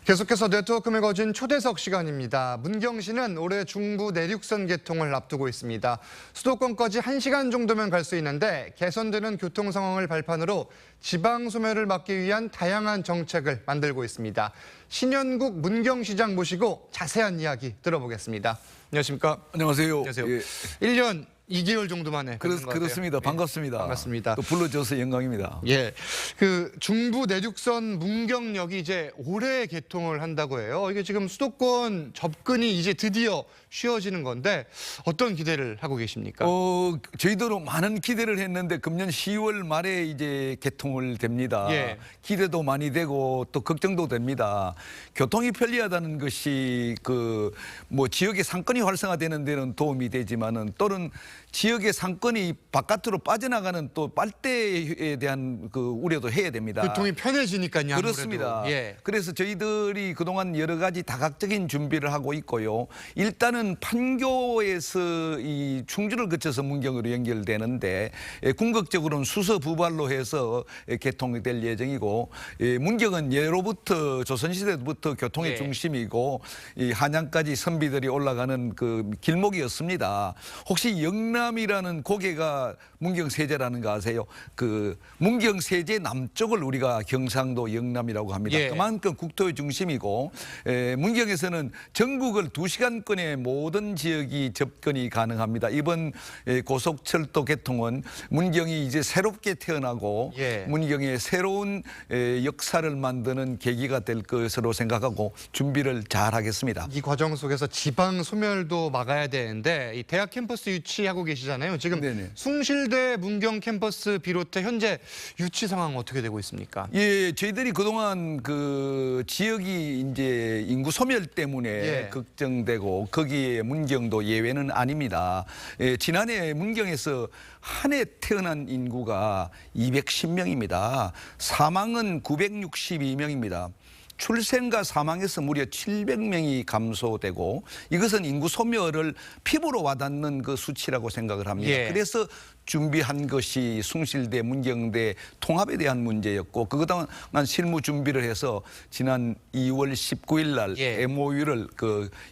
계속해서 네트워크 매거진 초대석 시간입니다. 문경시는 올해 중부 내륙선 개통을 앞두고 있습니다. 수도권까지 1시간 정도면 갈 수 있는데 개선되는 교통 상황을 발판으로 지방 소멸을 막기 위한 다양한 정책을 만들고 있습니다. 신현국 문경시장 모시고 자세한 이야기 들어보겠습니다. 안녕하십니까? 안녕하세요. 안녕하세요. 예. 1년 2개월 정도 만에 그렇습니다. 반갑습니다. 반갑습니다. 또 불러줘서 영광입니다. 예, 그 중부 내륙선 문경역이 이제 올해 개통을 한다고 해요. 이게 지금 수도권 접근이 이제 드디어 쉬워지는 건데 어떤 기대를 하고 계십니까? 저희도 많은 기대를 했는데 금년 10월 말에 이제 개통을 됩니다. 예. 기대도 많이 되고 또 걱정도 됩니다. 교통이 편리하다는 것이 뭐 지역의 상권이 활성화되는 데는 도움이 되지만은 또는 지역의 상권이 바깥으로 빠져나가는 또 빨대에 대한 우려도 해야 됩니다. 교통이 편해지니까요. 그렇습니다. 예. 그래서 저희들이 그동안 여러 가지 다각적인 준비를 하고 있고요. 일단은 판교에서 이 충주를 거쳐서 문경으로 연결되는데 궁극적으로는 수서 부발로 해서 개통이 될 예정이고, 문경은 예로부터 조선시대부터 교통의 예. 중심이고 이 한양까지 선비들이 올라가는 그 길목이었습니다. 혹시 영남이라는 고개가 문경세제라는 거 아세요? 그 문경세제 남쪽을 우리가 경상도 영남이라고 합니다. 예. 그만큼 국토의 중심이고, 문경에서는 전국을 2시간권의 모든 지역이 접근이 가능합니다. 이번 고속철도 개통은 문경이 이제 새롭게 태어나고 예. 문경의 새로운 역사를 만드는 계기가 될 것으로 생각하고 준비를 잘 하겠습니다. 이 과정 속에서 지방 소멸도 막아야 되는데 이 대학 캠퍼스 유치하고 계시잖아요. 지금 네네. 숭실대 문경 캠퍼스 비롯해 현재 유치 상황 어떻게 되고 있습니까? 예, 저희들이 그동안 그 지역이 이제 인구 소멸 때문에 예. 걱정되고 거기에 문경도 예외는 아닙니다. 지난해 문경에서 한 해 태어난 인구가 210명입니다. 사망은 962명입니다. 출생과 사망에서 무려 700명이 감소되고, 이것은 인구 소멸을 피부로 와닿는 그 수치라고 생각을 합니다. 예. 그래서 준비한 것이 숭실대, 문경대 통합에 대한 문제였고, 그동안 실무 준비를 해서 지난 2월 19일 날 예. MOU를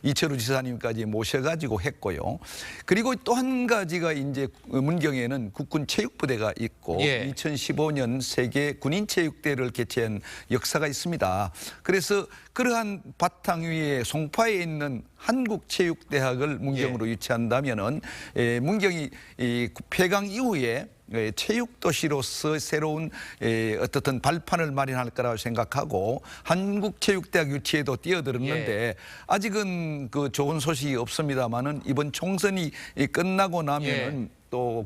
이철우 지사님까지 모셔가지고 했고요. 그리고 또 한 가지가 이제 문경에는 국군 체육부대가 있고, 예. 2015년 세계 군인체육대회를 개최한 역사가 있습니다. 그래서 그러한 바탕 위에 송파에 있는 한국체육대학을 문경으로 유치한다면은 문경이 이 폐강 이후에 체육도시로서 새로운 어떻든 발판을 마련할 거라고 생각하고 한국체육대학 유치에도 뛰어들었는데, 예. 아직은 그 좋은 소식이 없습니다만은 이번 총선이 끝나고 나면은 또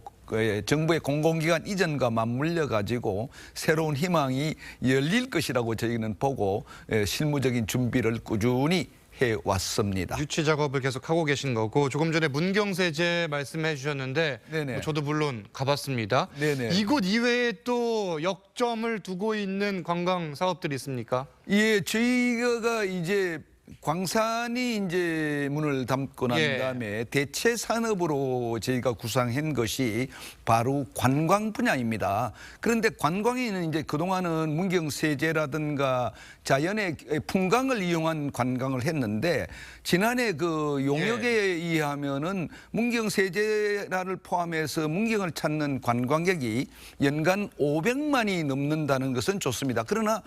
정부의 공공기관 이전과 맞물려 가지고 새로운 희망이 열릴 것이라고 저희는 보고 실무적인 준비를 꾸준히 해왔습니다. 유치 작업을 계속 하고 계신 거고, 조금 전에 문경세제 말씀해 주셨는데 네네. 저도 물론 가봤습니다. 네네. 이곳 이외에 또 역점을 두고 있는 관광 사업들이 있습니까? 예, 저희가 이제 광산이 이제 문을 닫고 난 예. 다음에 대체 산업으로 저희가 구상한 것이 바로 관광 분야입니다. 그런데 관광에는 이제 그동안은 문경세제라든가 자연의 풍광을 이용한 관광을 했는데, 지난해 그 용역에 의하면은 문경세제라를 포함해서 문경을 찾는 관광객이 연간 500만이 넘는다는 것은 좋습니다. 그러나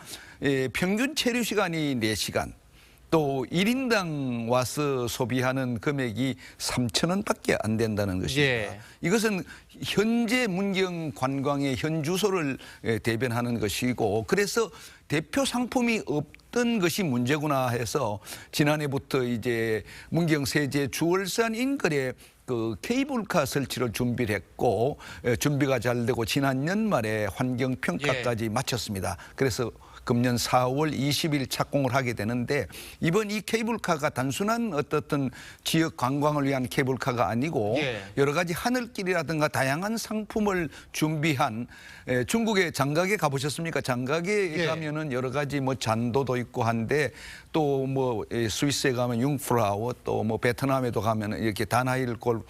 평균 체류 시간이 4시간. 또 1인당 와서 소비하는 금액이 3,000원밖에 안 된다는 것입니다. 예. 이것은 현재 문경 관광의 현주소를 대변하는 것이고, 그래서 대표 상품이 없던 것이 문제구나 해서 지난해부터 이제 문경 세제 주월산 인근에 그 케이블카 설치를 준비를 했고, 준비가 잘 되고 지난 연말에 환경 평가까지 마쳤습니다. 그래서 금년 4월 20일 착공을 하게 되는데, 이번 이 케이블카가 단순한 어떤 지역 관광을 위한 케이블카가 아니고 예. 여러 가지 하늘길이라든가 다양한 상품을 준비한, 중국의 장각에 가보셨습니까? 장각에 예. 가면은 여러 가지 뭐 잔도도 있고 한데, 또 뭐 스위스에 가면 융프라우, 또 뭐 베트남에도 가면 이렇게 다나일골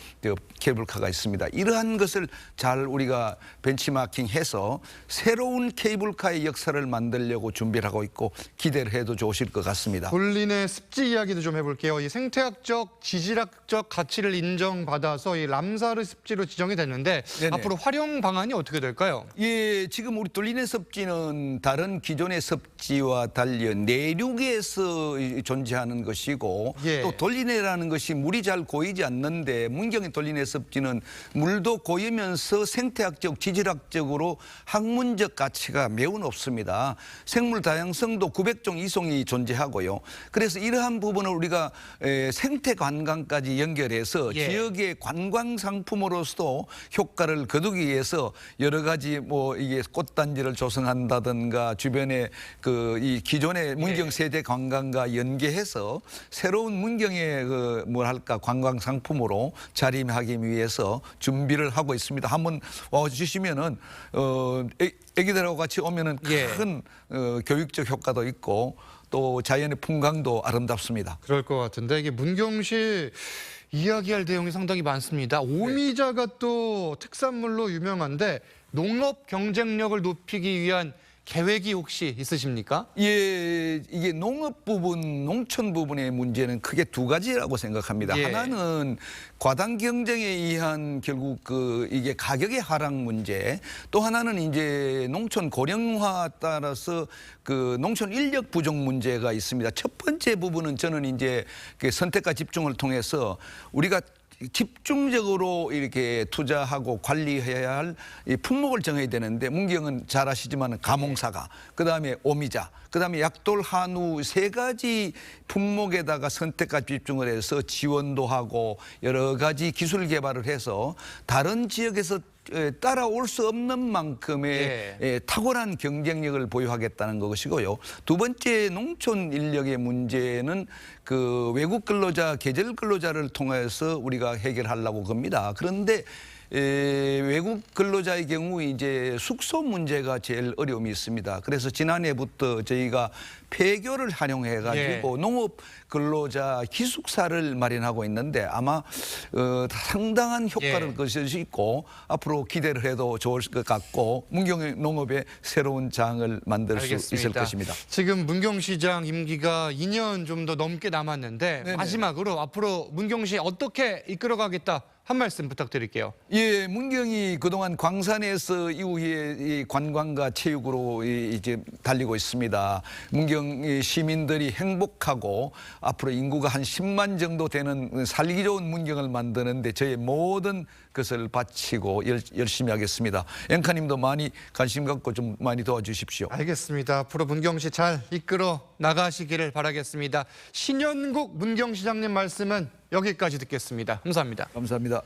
케이블카가 있습니다. 이러한 것을 잘 우리가 벤치마킹해서 새로운 케이블카의 역사를 만들려고 하려고 준비를 하고 있고 기대를 해도 좋으실 것 같습니다. 돌린의 습지 이야기도 좀 해볼게요. 이 생태학적, 지질학적 가치를 인정받아서 이 람사르 습지로 지정이 됐는데 네네. 앞으로 활용 방안이 어떻게 될까요? 예, 지금 우리 돌린의 섭지는 다른 기존의 섭지와 달리 내륙에서 존재하는 것이고 예. 또 돌린해라는 것이 물이 잘 고이지 않는데 문경의 돌린해 섭지는 물도 고이면서 생태학적, 지질학적으로 학문적 가치가 매우 높습니다. 생물 다양성도 900종 이송이 존재하고요. 그래서 이러한 부분을 우리가 생태 관광까지 연결해서 예. 지역의 관광 상품으로서도 효과를 거두기 위해서 여러 가지 뭐 이게 꽃단지를 조성한다든가 주변에 이 기존의 문경 세대 관광과 연계해서 새로운 문경의 뭐랄까 관광 상품으로 자림하기 위해서 준비를 하고 있습니다. 한번 와 주시면은 애기들하고 같이 오면은 큰 교육적 효과도 있고 또 자연의 풍광도 아름답습니다. 그럴 것 같은데 이게 문경시 이야기할 내용이 상당히 많습니다. 오미자가 또 특산물로 유명한데 농업 경쟁력을 높이기 위한 계획이 혹시 있으십니까? 예, 이게 농업 부분, 농촌 부분의 문제는 크게 두 가지라고 생각합니다. 예. 하나는 과당 경쟁에 의한 결국 이게 가격의 하락 문제, 또 하나는 이제 농촌 고령화 따라서 농촌 인력 부족 문제가 있습니다. 첫 번째 부분은 저는 이제 선택과 집중을 통해서 우리가 집중적으로 이렇게 투자하고 관리해야 할 이 품목을 정해야 되는데 문경은 잘 아시지만 가몽사과, 그다음에 오미자, 그다음에 약돌, 한우 세 가지 품목에다가 선택과 집중을 해서 지원도 하고 여러 가지 기술 개발을 해서 다른 지역에서 따라올 수 없는 만큼의 탁월한 경쟁력을 보유하겠다는 것이고요. 두 번째 농촌 인력의 문제는 외국 근로자, 계절 근로자를 통해서 우리가 해결하려고 합니다. 그런데 외국 근로자의 경우 이제 숙소 문제가 제일 어려움이 있습니다. 그래서 지난해부터 저희가 폐교를 활용해 가지고 농업 근로자 기숙사를 마련하고 있는데 아마 상당한 효과를 거실 수 있고 앞으로 기대를 해도 좋을 것 같고 문경 농업의 새로운 장을 만들 수 있을 것입니다. 지금 문경시장 임기가 2년 좀 더 넘게 남았는데 네네. 마지막으로 앞으로 문경시 어떻게 이끌어가겠다 한 말씀 부탁드릴게요. 예, 문경이 그동안 광산에서 이후에 이 관광과 체육으로 이제 달리고 있습니다. 문경 시민들이 행복하고 앞으로 인구가 한 10만 정도 되는 살기 좋은 문경을 만드는데 저의 모든 것을 바치고 열심히 하겠습니다. 앵커님도 많이 관심 갖고 좀 많이 도와주십시오. 알겠습니다. 앞으로 문경시 잘 이끌어 나가시기를 바라겠습니다. 신현국 문경시장님 말씀은 여기까지 듣겠습니다. 감사합니다. 감사합니다.